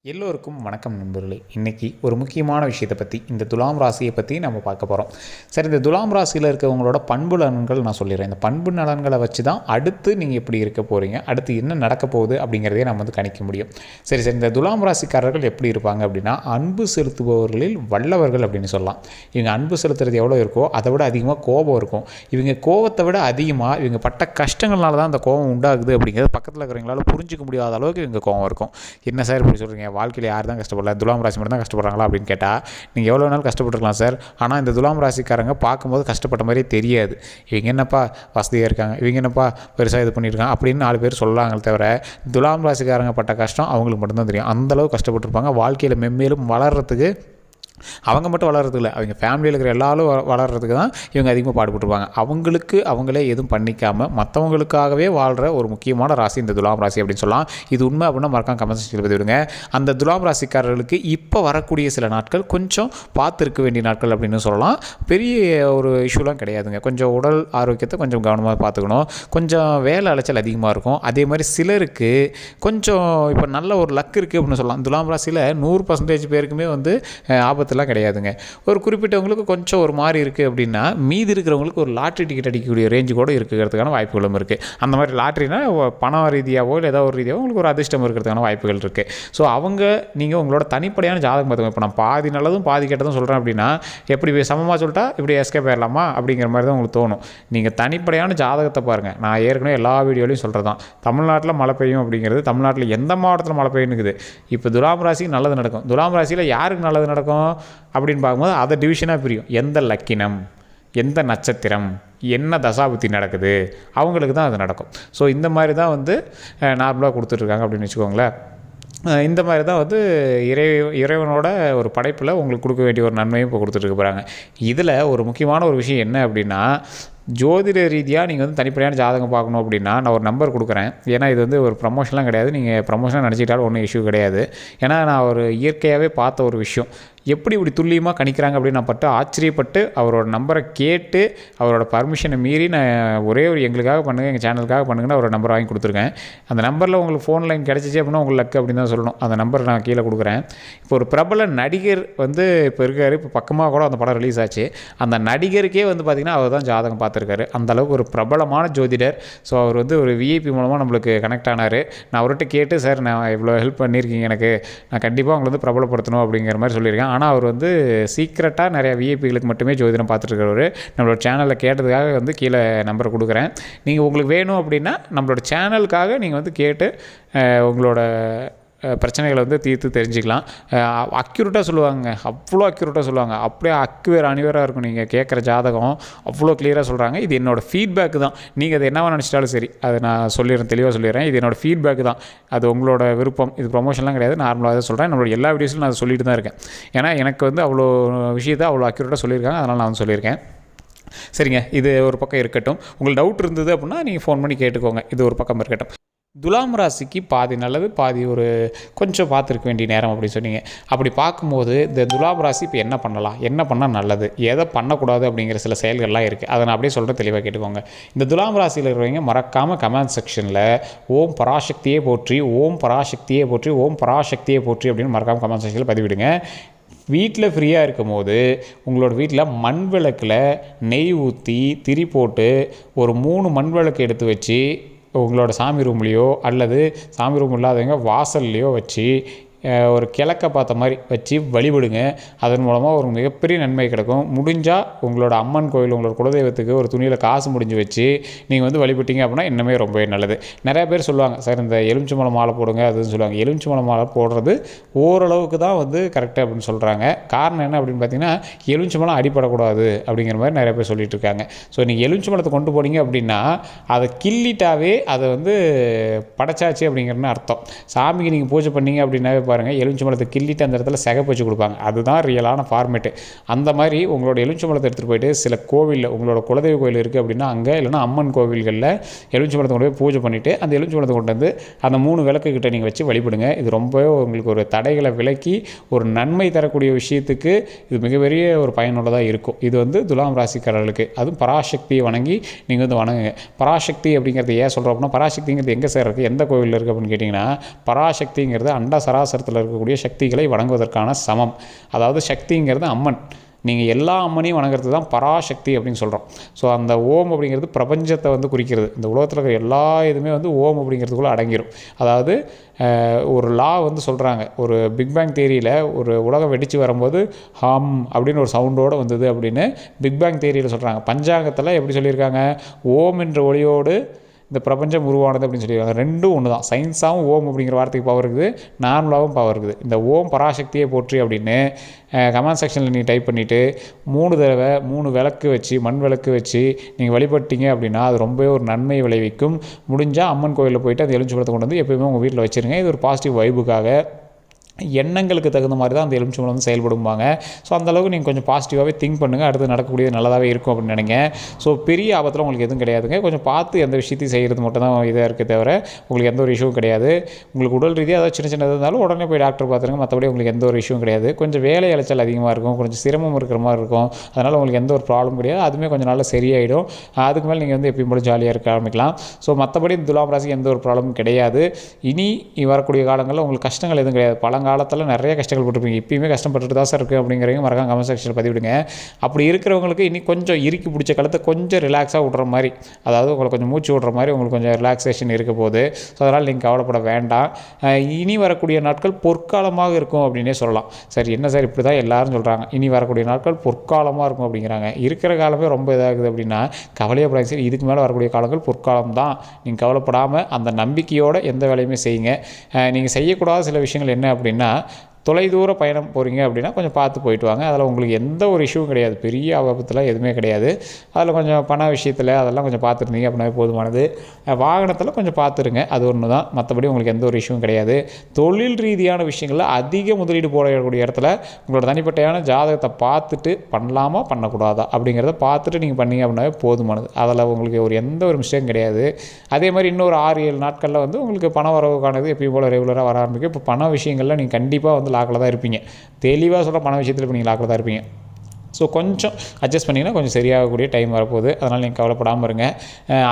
எல்லோருக்கும் வணக்கம் நண்பர்களே. இன்றைக்கி ஒரு முக்கியமான விஷயத்தை பற்றி, இந்த துலாம் ராசியை பற்றி நம்ம பார்க்க போகிறோம். சரி, இந்த துலாம் ராசியில் இருக்கவங்களோட பண்பு நலன்கள் நான் சொல்லிடுறேன். இந்த பண்பு நலன்களை வச்சு தான் அடுத்து நீங்கள் எப்படி இருக்க போகிறீங்க, அடுத்து என்ன நடக்க போகுது அப்படிங்கிறதே நம்ம வந்து கணிக்க முடியும். சரி, இந்த துலாம் ராசிக்காரர்கள் எப்படி இருப்பாங்க அப்படின்னா, அன்பு செலுத்துபவர்களில் வல்லவர்கள் அப்படின்னு சொல்லலாம். இவங்க அன்பு செலுத்துறது எவ்வளோ இருக்கோ அதை விட அதிகமாக கோபம் இருக்கும். இவங்க கோபத்தை விட அதிகமாக இவங்க பட்ட கஷ்டங்கள்னால தான் அந்த கோபம் உண்டாகுது அப்படிங்கிறது பக்கத்தில் இருக்கிறவங்களால புரிஞ்சிக்க முடியாத அளவுக்கு இவங்க கோபம் இருக்கும். என்ன சார் இப்படி சொல்கிறீங்க, வாழ்க்கையில் யார் தான் கஷ்டப்படல, துலாம் ராசி மட்டும் தான் கஷ்டப்படுறாங்களா அப்படின்னு கேட்டால், நீங்கள் எவ்வளோ நாள் கஷ்டப்பட்டுருக்கலாம் சார். ஆனால் இந்த துலாம் ராசிக்காரங்க பார்க்கும்போது கஷ்டப்பட்ட மாதிரியே தெரியாது. இவங்க என்னப்பா வசதியாக இருக்காங்க, இவங்க என்னப்பா பெருசாக இது பண்ணியிருக்காங்க அப்படின்னு 4 பேர் சொல்லலாங்களே தவிர, துலாம் ராசிக்காரங்க பட்ட கஷ்டம் அவங்களுக்கு மட்டும்தான் தெரியும். அந்தளவு கஷ்டப்பட்டுருப்பாங்க. வாழ்க்கையில் மென்மேலும் வளர்கிறதுக்கு அவங்க மட்டும் வளர்கிறதில்ல, அவங்க ஃபேமிலியில் இருக்கிற எல்லாரும் வளர்கிறதுக்கு தான் இவங்க அதிகமாக பாடுபட்டுருப்பாங்க. அவங்களுக்கு அவங்களே எதுவும் பண்ணிக்காமல் மற்றவங்களுக்காகவே வாழ்கிற ஒரு முக்கியமான ராசி இந்த துலாம் ராசி அப்படின்னு சொல்லலாம். இது உண்மை அப்படின்னா மறக்காம கமெண்ட் செக்ஷனில் பதிவிடுங்க. அந்த துலாம் ராசிக்காரர்களுக்கு இப்போ வரக்கூடிய சில நாட்கள் கொஞ்சம் பார்த்துருக்க வேண்டிய நாட்கள் அப்படின்னு சொல்லலாம். பெரிய ஒரு இஷ்யூலாம் கிடையாதுங்க. கொஞ்சம் உடல் ஆரோக்கியத்தை கொஞ்சம் கவனமாக பார்த்துக்கணும். கொஞ்சம் வேலை அலைச்சல் அதிகமாக இருக்கும். அதே மாதிரி சிலருக்கு கொஞ்சம் இப்போ நல்ல ஒரு லக் இருக்குது அப்படின்னு சொல்லலாம். துலாம் ராசியில் 100% பேருக்குமே வந்து ஆபத்துலாம் கிடையாதுங்க. ஒரு குறிப்பிட்டவங்களுக்கு கொஞ்சம் ஒரு மாதிரி இருக்குது அப்படின்னா, மீதி இருக்கிறவங்களுக்கு ஒரு லாட்ரி டிக்கெட் அடிக்கக்கூடிய ரேஞ்சு கூட இருக்கிறதுக்கான வாய்ப்புகளும் இருக்குது. அந்த மாதிரி லாட்ரினா பணம் ரீதியாகவோ இல்லை ஏதாவது ஒரு ரீதியாகவோ உங்களுக்கு ஒரு அதிர்ஷ்டம் இருக்கிறதுக்கான வாய்ப்புகள் இருக்குது. ஸோ நீங்கள் உங்களோட தனிப்படையான ஜாதகம் பார்த்துக்கோங்க. இப்போ நான் பாதி நல்லதும் பாதி கெட்டதும் சொல்கிறேன் அப்படின்னா, எப்படி சமமாக சொல்லிட்டா இப்படி எஸ்கேப் ஆயிடலாமா அப்படிங்கிற மாதிரி தான் உங்களுக்கு தோணும். நீங்கள் தனிப்படையான ஜாதகத்தை பாருங்கள். நான் ஏற்கனவே எல்லா வீடியோலையும் சொல்கிறது தான், தமிழ்நாட்டில் மழை பெய்யும் அப்படிங்கிறது, தமிழ்நாட்டில் எந்த மாவட்டத்தில் மழை பெய்யுனுக்குது. இப்போ துலாம் ராசிக்கு நல்லது நடக்கும். துலாம் ராசியில் யாருக்கு நல்லது நடக்கும் அப்படின்னு பார்க்கும்போது அதை டிவிஷனாக பிரியும். எந்த லக்கினம், எந்த நட்சத்திரம், என்ன தசாபுத்தி நடக்குது, அவங்களுக்கு தான் அது நடக்கும். ஸோ இந்த மாதிரி தான் வந்து நார்மலாக கொடுத்துட்ருக்காங்க அப்படின்னு வச்சுக்கோங்களேன். இந்த மாதிரி தான் வந்து இறைவனோட ஒரு படைப்பில் உங்களுக்கு கொடுக்க வேண்டிய ஒரு நன்மையும் இப்போ கொடுத்துட்டு போகிறாங்க. இதில் ஒரு முக்கியமான ஒரு விஷயம் என்ன அப்படின்னா, ஜோதிட ரீதியாக நீங்கள் வந்து தனிப்படையான ஜாதகம் பார்க்கணும் அப்படின்னா நான் ஒரு நம்பர் கொடுக்குறேன். ஏன்னா இது வந்து ஒரு ப்ரமோஷன்லாம் கிடையாது. நீங்கள் ப்ரமோஷனாக நினச்சிக்கிட்டாலும் ஒன்றும் இஷ்யூ கிடையாது. ஏன்னா நான் ஒரு இயற்கையாகவே பார்த்த ஒரு விஷயம், எப்படி இப்படி துல்லியமாக கணிக்கிறாங்க அப்படின்னு நான் ஆச்சரியப்பட்டு அவரோட நம்பரை கேட்டு அவரோட பர்மிஷனை மீறி நான் ஒரே ஒரு எங்களுக்காக பண்ணுங்கள், எங்கள் சேனலுக்காக பண்ணுங்கன்னு அவரோட நம்பர் வாங்கி கொடுத்துருக்கேன். அந்த நம்பரில் உங்களுக்கு ஃபோன் லைன் கிடச்சிச்சு அப்படின்னா உங்களுக்கு லக்கு அப்படின்னு தான் சொல்லணும். அந்த நம்பரை நான் கீழே கொடுக்குறேன். இப்போ ஒரு பிரபல நடிகர் வந்து இப்போ இருக்கார். இப்போ பக்கமாக கூட அந்த படம் ரிலீஸ் ஆச்சு. அந்த நடிகருக்கே வந்து பார்த்திங்கன்னா அவர் தான் ஜாதகம் பார்த்துருக்காரு. அந்தளவுக்கு ஒரு பிரபலமான ஜோதிடர். ஸோ அவர் வந்து ஒரு விஐபி மூலமாக நம்மளுக்கு கனெக்ட் ஆனார். நான் அவர்கிட்ட கேட்டு, சார் நான் இவ்வளோ ஹெல்ப் பண்ணியிருக்கீங்க, எனக்கு நான் கண்டிப்பாக உங்களை வந்து பிரபலப்படுத்தணும் அப்படிங்கிற மாதிரி சொல்லியிருக்கேன். ஆனால் அவர் வந்து சீக்ரெட்டாக நிறையா விஐபிகளுக்கு மட்டுமே ஜோதிடம் பார்த்துட்ருக்கிறவர். நம்மளோட சேனலில் கேட்டதுக்காக வந்து கீழே நம்பரை கொடுக்குறேன். நீங்கள் உங்களுக்கு வேணும் அப்படின்னா நம்மளோட சேனலுக்காக நீங்கள் வந்து கேட்டு உங்களோட பிரச்சனைகளை வந்து தீர்த்து தெரிஞ்சுக்கலாம். அக்யூரேட்டாக சொல்லுவாங்க, அவ்வளோ அக்யூரேட்டாக சொல்லுவாங்க. அப்படியே அக்குவேர் அணிவேராக இருக்கும். நீங்கள் கேட்குற ஜாதகம் அவ்வளோ கிளியராக சொல்கிறாங்க. இது என்னோடய ஃபீட்பேக்கு தான். நீங்கள் அதை என்னவா நினச்சிட்டாலும் சரி, அதை நான் சொல்லிடுறேன், தெளிவாக சொல்லிடுறேன். இது என்னோடய ஃபீட்பேக்கு தான். அது உங்களோட விருப்பம். இது ப்ரொமோஷன்லாம் கிடையாது. நார்மலாக தான் சொல்கிறேன். நம்மளோட எல்லா வீடியோஸிலும் நான் அதை சொல்லிட்டு தான் இருக்கேன். ஏன்னா எனக்கு வந்து அவ்வளோ விஷயத்தை அவ்வளோ அக்யூரேட்டாக சொல்லியிருக்காங்க. அதனால் நான் வந்து சொல்லியிருக்கேன். சரிங்க, இது ஒரு பக்கம் இருக்கட்டும். உங்களுக்கு டவுட் இருந்தது அப்படின்னா நீங்கள் ஃபோன் பண்ணி கேட்டுக்கோங்க. இது ஒரு பக்கம் இருக்கட்டும். துலாம் ராசிக்கு பாதி நல்லது, பாதி ஒரு கொஞ்சம் பார்த்துருக்க வேண்டிய நேரம் அப்படின்னு சொன்னீங்க. அப்படி பார்க்கும்போது இந்த துலாம் ராசி இப்போ என்ன பண்ணலாம், என்ன பண்ணால் நல்லது, எதை பண்ணக்கூடாது அப்படிங்கிற சில செயல்கள்லாம் இருக்குது. அதை நான் அப்படியே சொல்கிறேன், தெளிவாக கேட்டுக்கோங்க. இந்த துலாம் ராசியில் இருக்கிறவங்க மறக்காமல் கமெண்ட் செக்ஷனில் ஓம் பராசக்தியே போற்றி, ஓம் பராசக்தியே போற்றி, ஓம் பராசக்தியே போற்றி அப்படின்னு மறக்காமல் கமெண்ட் செக்ஷனில் பதிவிடுங்க. வீட்டில் ஃப்ரீயாக இருக்கும் போது உங்களோட வீட்டில் மண் விளக்கில் நெய் ஊற்றி திரி போட்டு ஒரு 3 மண் விளக்கு எடுத்து வச்சு உங்களோட சாமி ரூம்லேயோ அல்லது சாமி ரூம் இல்லாதவங்க வாசல்லையோ வச்சு ஒரு கிழக்க பார்த்த மாதிரி வச்சு வழிபடுங்க. அதன் மூலமாக ஒரு மிகப்பெரிய நன்மை கிடைக்கும். முடிஞ்சால் உங்களோட அம்மன் கோயில், உங்களோட குலதெய்வத்துக்கு ஒரு துணியில் காசு முடிஞ்சு வச்சு நீங்கள் வந்து வழிபட்டீங்க அப்படின்னா இன்னுமே ரொம்பவே நல்லது. நிறையா பேர் சொல்லுவாங்க, சார் இந்த எலுமிச்சம்பழம் மாலை போடுங்க அதுன்னு சொல்லுவாங்க. எலுமிச்சம்பழம் மாலை போடுறது ஓரளவுக்கு தான் வந்து கரெக்டாக அப்படின்னு சொல்கிறாங்க. காரணம் என்ன அப்படின்னு பார்த்தீங்கன்னா, எலுமிச்சம்பழம் அடிப்படக்கூடாது அப்படிங்கிற மாதிரி நிறைய பேர் சொல்லிட்டு இருக்காங்க. ஸோ நீங்கள் எலுமிச்சம்பழத்தை கொண்டு போனீங்க அப்படின்னா அதை கிள்ளிட்டாவே அதை வந்து படைச்சாச்சு அப்படிங்கிறன்னு அர்த்தம். சாமிக்கு நீங்கள் பூஜை பண்ணீங்க அப்படின்னாவே பாருங்கள், எலுமிச்சம்பழத்தை கிள்ளிட்டு அந்த இடத்துல சிகப்பு வச்சு கொடுப்பாங்க. அதுதான் ரியலான ஃபார்மேட்டு. அந்த மாதிரி உங்களோட எலுமிச்சம்பழத்தை எடுத்துகிட்டு போயிட்டு சில கோவிலில், உங்களோட குலதெய்வ கோவில் இருக்குது அப்படின்னா அங்கே, இல்லைனா அம்மன் கோவில்களில் எலுமிச்சம்பழத்தை கொண்டு போய் பூஜை பண்ணிவிட்டு அந்த எலுமிச்சம்பழத்தை கொண்டு வந்து அந்த 3 விளக்குக்கிட்ட நீங்கள் வச்சு வழிபடுங்க. இது ரொம்பவே உங்களுக்கு ஒரு தடைகளை விலக்கி ஒரு நன்மை தரக்கூடிய விஷயத்துக்கு இது மிகப்பெரிய ஒரு பயனுள்ளதாக இருக்கும். இது வந்து துலாம் ராசிக்காரர்களுக்கு. அதுவும் பராசக்தியை வணங்கி நீங்கள் வந்து வணங்குங்க. பராசக்தி அப்படிங்கிறது ஏன் சொல்கிறோம் அப்படின்னா, பராசக்திங்கிறது எங்கே சார் இருக்குது, எந்த கோவிலில் இருக்குது அப்படின்னு கேட்டிங்கன்னா, பராசக்திங்கிறது அண்ட சராசர சராசரத்தில் இருக்கக்கூடிய சக்திகளை வணங்குவதற்கான சமம். அதாவது சக்திங்கிறது அம்மன். நீங்கள் எல்லா அம்மனையும் வணங்குறது தான் பராசக்தி அப்படின்னு சொல்கிறோம். ஸோ அந்த ஓம் அப்படிங்கிறது பிரபஞ்சத்தை வந்து குறிக்கிறது. இந்த உலகத்தில் இருக்கிற எல்லா இதுவுமே வந்து ஓம் அப்படிங்கிறதுக்குள்ளே அடங்கிடும். அதாவது ஒரு லா வந்து சொல்கிறாங்க, ஒரு பிக் பேங் தியரியில் ஒரு உலகம் வெடித்து வரும்போது ஹம் அப்படின்னு ஒரு சவுண்டோடு வந்தது அப்படின்னு பிக் பேங் தியரியில் சொல்கிறாங்க. பஞ்சாங்கத்தில் எப்படி சொல்லியிருக்காங்க, ஓம் என்ற ஒளியோடு இந்த பிரபஞ்சம் உருவானது அப்படின்னு சொல்லியிருக்காங்க. ரெண்டும் ஒன்று தான். சயின்ஸாகவும் ஓம் அப்படிங்கிற வார்த்தைக்கு பவர் இருக்குது, நார்மலாகவும் பவர் இருக்குது. இந்த ஓம் பராசக்தியை போற்றி அப்படின்னு கமெண்ட் செக்ஷனில் நீங்கள் டைப் பண்ணிவிட்டு 3 தடவை 3 விளக்கு வச்சு மண் விளக்கு வச்சு நீங்கள் வழிபட்டீங்க அப்படின்னா அது ரொம்பவே ஒரு நன்மை விளைவிக்கும். முடிஞ்சால் அம்மன் கோயிலில் போய்ட்டு அந்த எலுமிச்சம்பழத்தை கொண்டு வந்து எப்போயுமே உங்கள் வீட்டில் வச்சுருங்க. இது ஒரு பாசிட்டிவ் வைபுக்காக, எண்ணங்களுக்கு தகுந்த மாதிரி தான் அந்த எலுமிச்சம்பழம் வந்து செயல்படுவாங்க. ஸோ அந்தளவுக்கு நீங்கள் கொஞ்சம் பாசிட்டிவாகவே திங்க் பண்ணுங்கள். அடுத்து நடக்கக்கூடியது நல்லதாகவே இருக்கும் அப்படின்னு நினைங்க. ஸோ பெரிய ஆபத்தில் உங்களுக்கு எதுவும் கிடையாதுங்க. கொஞ்சம் பார்த்து எந்த விஷயத்தையும் செய்கிறது மட்டும் தான் இதாக இருக்க தவிர உங்களுக்கு எந்த ஒரு இஷ்யூவும் கிடையாது. உங்களுக்கு உடல் ரீதியாக ஏதாவது சின்ன சின்னது இருந்தாலும் உடனே போய் டாக்டர் பார்த்துருங்க. மற்றபடி உங்களுக்கு எந்த ஒரு இஷ்யூவும் கிடையாது. கொஞ்சம் வேலை அலைச்சல் அதிகமாக இருக்கும், கொஞ்சம் சிரமம் இருக்கிற மாதிரி இருக்கும். அதனால் உங்களுக்கு எந்த ஒரு ப்ராப்ளம் கிடையாது. அதுவுமே கொஞ்சம் நாளில் சரியாயிடும். அதுக்கு மேலே நீங்கள் வந்து எப்பயும் போல ஜாலியாக இருக்க ஆரம்பிக்கலாம். ஸோ மற்றபடி துலாம் ராசிக்கு எந்த ஒரு ப்ராப்ளமும் கிடையாது. இனி வரக்கூடிய காலங்களில் உங்களுக்கு கஷ்டங்கள் எதுவும் கிடையாது. பழங்காலத்தில் நிறைய கஷ்டங்கள் பட்டுருப்பீங்க, இப்பயுமே கஷ்டப்பட்டுட்டு தான் சார் இருக்குது அப்படிங்கிறவங்க மறக்காம கமெண்ட் செக்ஷனில் பதிவிடுங்க. அப்படி இருக்கிறவங்களுக்கு இனி கொஞ்சம் இறுக்கி பிடிச்ச காலத்தை கொஞ்சம் ரிலாக்ஸாக விட்ற மாதிரி, அதாவது உங்களுக்கு கொஞ்சம் மூச்சு விட்ற மாதிரி உங்களுக்கு கொஞ்சம் ரிலாக்ஸேஷன் இருக்க போகுது. ஸோ அதனால் நீங்கள் கவலைப்பட வேண்டாம். இனி வரக்கூடிய நாட்கள் பொற்காலமாக இருக்கும் அப்படின்னே சொல்லலாம். சரி, என்ன சார் இப்படி தான் எல்லாரும் சொல்கிறாங்க, இனி வரக்கூடிய நாட்கள் பொற்காலமாக இருக்கும் அப்படிங்கிறாங்க. இருக்கிற காலமே ரொம்ப இதாகுது அப்படின்னா கவலையப்படாங்க. சரி, இதுக்கு மேலே வரக்கூடிய காலங்கள் பொற்காலம் தான். நீங்கள் கவலைப்படாமல் அந்த நம்பிக்கையோடு எந்த வேலையுமே செய்யுங்க. நீங்கள் செய்யக்கூடாத சில விஷயங்கள் என்ன அப்படின்னா, தொலைதூர பயணம் போகிறீங்க அப்படின்னா கொஞ்சம் பார்த்து போயிட்டு வாங்க. அதில் உங்களுக்கு எந்த ஒரு இஷ்யூவும் கிடையாது, பெரிய ஆபத்தில் எதுவுமே கிடையாது. அதில் கொஞ்சம் பண விஷயத்தில் அதெல்லாம் கொஞ்சம் பார்த்துருந்தீங்க அப்படின்னா போதுமானது. வாகனத்தில் கொஞ்சம் பார்த்துருங்க, அது ஒன்று தான். மற்றபடி உங்களுக்கு எந்த ஒரு இஷ்யூவும் கிடையாது. தொழில் ரீதியான விஷயங்களில் அதிக முதலீடு போடக்கூடிய இடத்துல உங்களோட தனிப்பட்டையான ஜாதகத்தை பார்த்துட்டு பண்ணலாமா பண்ணக்கூடாதா அப்படிங்கிறத பார்த்துட்டு நீங்கள் பண்ணீங்க அப்படின்னாவே போதுமானது. அதில் உங்களுக்கு ஒரு எந்த ஒரு மிஸ்டேக்கும் கிடையாது. அதே மாதிரி இன்னொரு 6-7 நாட்களில் வந்து உங்களுக்கு பண வரவுக்கானது எப்பயும் போல் ரெகுலராக வர ஆரம்பிக்கும். இப்போ பண விஷயங்களில் நீங்கள் கண்டிப்பாக வந்து லாக்கில் தான் இருப்பீங்க. தெளிவாக சொல்கிற பண விஷயத்தில் இப்போ நீங்கள் லாக்கில் தான் இருப்பீங்க. ஸோ கொஞ்சம் அட்ஜஸ்ட் பண்ணிங்கன்னா கொஞ்சம் சரியாகக்கூடிய டைம் வரப்போகுது. அதனால் நீங்கள் கவலைப்படாமல் இருங்க.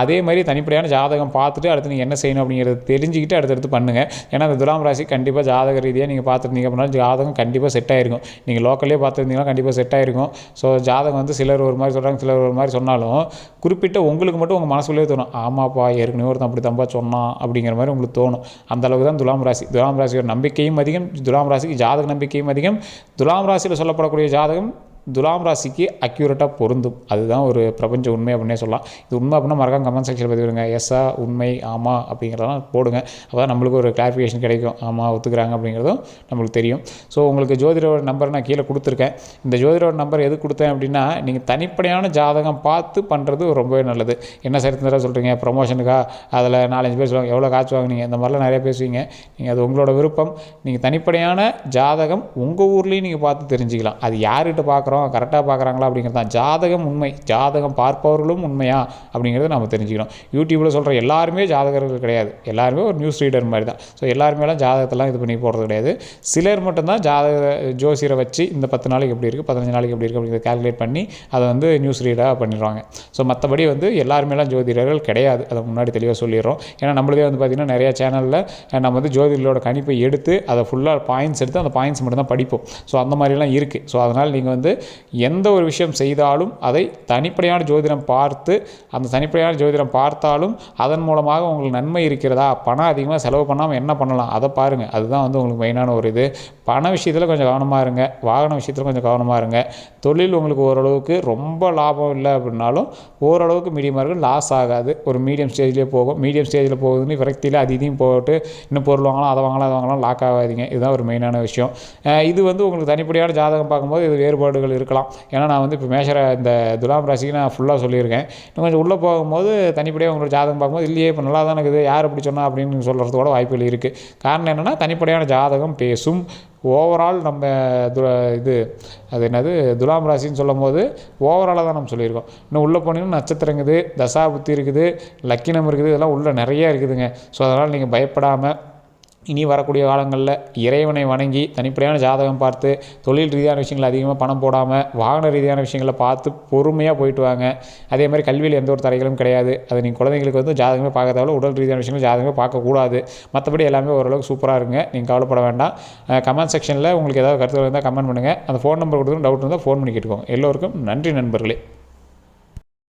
அதே மாதிரி தனிப்படையான ஜாதகம் பார்த்துட்டு அடுத்து நீங்கள் என்ன செய்யணும் அப்படிங்கிறத தெரிஞ்சுக்கிட்டு அடுத்தடுத்து பண்ணுங்கள். ஏன்னா அந்த துலாம் ராசி கண்டிப்பாக ஜாதக ரீதியாக நீங்கள் பார்த்துருந்தீங்க அப்படின்னா ஜாதகம் கண்டிப்பாக செட் ஆகிருக்கும். நீங்கள் லோக்கல்லே பார்த்துருந்தீங்கன்னா கண்டிப்பாக செட் ஆகிருக்கும். ஸோ ஜாதகம் வந்து சிலர் ஒரு மாதிரி சொல்கிறாங்க, சிலர் ஒரு மாதிரி சொன்னாலும் குறிப்பிட்ட உங்களுக்கு மட்டும் உங்கள் மனசுக்குள்ளே தோணும், ஆமாப்பா ஏற்கனவே ஒருத்தன் அப்படி தம்பா சொன்னான் அப்படிங்கிற மாதிரி உங்களுக்கு தோணும். அந்தளவுக்கு தான் துலாம் ராசி. துலாம் ராசியோட நம்பிக்கையும் அதிகம், துலாம் ராசிக்கு ஜாதக நம்பிக்கையும் அதிகம். துலாம் ராசியில் சொல்லப்படக்கூடிய ஜாதகம் துலாம் ராசிக்கு அக்யூரேட்டாக பொருந்தும். அதுதான் ஒரு பிரபஞ்ச உண்மை அப்படின்னே சொல்லலாம். இது உண்மை அப்படின்னா மறக்காம கமெண்ட் செக்ஷனில் பதிவிடுங்க. எஸ்ஸா, உண்மை, ஆமாம் அப்படிங்கிறதெல்லாம் போடுங்க. அப்போ தான் நம்மளுக்கு ஒரு கிளாரிஃபிகேஷன் கிடைக்கும், ஆமாம் ஒத்துக்கிறாங்க அப்படிங்கிறதும் நம்மளுக்கு தெரியும். ஸோ உங்களுக்கு ஜோதிடரோட நம்பர் நான் கீழே கொடுத்துருக்கேன். இந்த ஜோதிடரோட நம்பர் எது கொடுத்தேன் அப்படின்னா, நீங்கள் தனிப்படையான ஜாதகம் பார்த்து பண்ணுறது ரொம்பவே நல்லது. என்ன சரித்திரம் சொல்கிறீங்க, ப்ரொமோஷனுக்கா அதில் 4-5 பேர் சொல்லுவாங்க, எவ்வளோ காசு வாங்குனீங்க, இந்த மாதிரிலாம் நிறைய பேசுவீங்க. நீங்கள் அது உங்களோட விருப்பம். நீங்கள் தனிப்படையான ஜாதகம் உங்கள் ஊர்லேயும் நீங்கள் பார்த்து தெரிஞ்சுக்கலாம். அது யார்கிட்ட பார்க்குறோம், கரெக்டாக பார்க்குறாங்களா அப்படிங்கிறது தான். ஜாதகம் உண்மை, ஜாதகம் பார்ப்பவர்களும் உண்மையா அப்படிங்கிறத நம்ம தெரிஞ்சுக்கணும். யூடியூப்பில் சொல்கிற எல்லாருமே ஜாதகர்கள் கிடையாது, எல்லாருமே ஒரு நியூஸ் ரீடர் மாதிரி தான். ஸோ எல்லாருமேலாம் ஜாதகத்தெல்லாம் இது பண்ணி போடுறது கிடையாது. சிலர் மட்டும்தான் ஜோசியரை வச்சு இந்த 10 நாளைக்கு எப்படி இருக்குது, 15 நாளைக்கு எப்படி இருக்குது அப்படிங்கிறத கால்குலேட் பண்ணி அதை வந்து நியூஸ் ரீடாக பண்ணிடுவாங்க. ஸோ மற்றபடி வந்து எல்லாருமேலாம் ஜோதிடர்கள் கிடையாது, அதை முன்னாடி தெளிவாக சொல்லிடுறோம். ஏன்னா நம்மளதே வந்து பார்த்திங்கன்னா நிறையா சேனலில் நம்ம வந்து ஜோதிடர்களோட கணிப்பை எடுத்து அதை ஃபுல்லாக பாயிண்ட்ஸ் எடுத்து அந்த பாயிண்ட்ஸ் மட்டும் தான் படிப்போம். ஸோ அந்த மாதிரிலாம் இருக்குது. ஸோ அதனால் நீங்கள் வந்து எந்த ஒரு விஷயம் செய்தாலும் அதை தனிப்படையான ஜோதிடம் பார்த்து, அந்த தனிப்படையான ஜோதிடம் பார்த்தாலும் அதன் மூலமாக உங்களுக்கு நன்மை இருக்கிறதா, பணம் அதிகமாக செலவு பண்ணாமல் என்ன பண்ணலாம் அதை பாருங்கள். அதுதான் வந்து உங்களுக்கு மெயினான ஒரு இது. பண விஷயத்தில் கொஞ்சம் கவனமாக இருங்க, வாகன விஷயத்தில் கொஞ்சம் கவனமாக இருங்க. தொழில் உங்களுக்கு ஓரளவுக்கு ரொம்ப லாபம் இல்லை அப்படின்னாலும் ஓரளவுக்கு மீடியமாக இருக்கும், லாஸ் ஆகாது, ஒரு மீடியம் ஸ்டேஜ்லேயே போகும். மீடியம் ஸ்டேஜில் போகுதுன்னு விரக்தியில் அது இதையும் போட்டு இன்னும் பொருள் வாங்கலாம், அதை வாங்கலாம், அதை வாங்கலாம், லாக் ஆகாதீங்க. இதுதான் ஒரு மெயினான விஷயம். இது வந்து உங்களுக்கு தனிப்படையான ஜாதகம் பார்க்கும்போது இது வேறுபாடுகள் இருக்கலாம். ஏன்னா நான் வந்து இப்போ இந்த துலாம் ராசிக்கு நான் ஃபுல்லாக சொல்லியிருக்கேன். இன்னும் கொஞ்சம் உள்ளே போகும்போது தனிப்படையாக உங்களோட ஜாதகம் பார்க்கும்போது இல்லையே இப்போ நல்லா தான் இருக்குது, யார் அப்படி சொன்னால் அப்படின்னு சொல்கிறதோட வாய்ப்புகள் இருக்குது. காரணம் என்னென்னா தனிப்படையான ஜாதகம் பேசும். ஓவரால் நம்ம அது என்னது துலாம் ராசின்னு சொல்லும் போது ஓவராலாக தான் நம்ம சொல்லியிருக்கோம். இன்னும் உள்ளே போனீங்கன்னா நட்சத்திரம் இருக்குது, தசா புத்தி இருக்குது, லக்கினம் இருக்குது, இதெல்லாம் உள்ளே நிறையா இருக்குதுங்க. ஸோ அதனால் நீங்கள் பயப்படாமல் இனி வரக்கூடிய காலங்களில் இறைவனை வணங்கி தனிப்படையான ஜாதகம் பார்த்து தொழில் ரீதியான விஷயங்கள் அதிகமாக பணம் போடாமல் வாகன ரீதியான விஷயங்களை பார்த்து பொறுமையாக போயிட்டு வாங்க. அதே மாதிரி கல்வியில் எந்த ஒரு தடைகளும் கிடையாது. அது நீங்கள் குழந்தைங்களுக்கு வந்து ஜாதகமே பார்க்க தேவையில்ல, உடல் ரீதியான விஷயங்கள் ஜாதகமே பார்க்கக்கூடாது. மற்றபடி எல்லாமே ஓரளவுக்கு சூப்பராக இருங்க. நீங்கள் கவலைப்பட வேண்டாம். கமெண்ட் செக்ஷனில் உங்களுக்கு ஏதாவது கருத்துக்கள் இருந்தால் கமெண்ட் பண்ணுங்கள். அந்த ஃபோன் நம்பர் கொடுத்து டவுட் இருந்தால் ஃபோன் பண்ணி கேட்டுக்கோங்க. எல்லோருக்கும் நன்றி நண்பர்களே.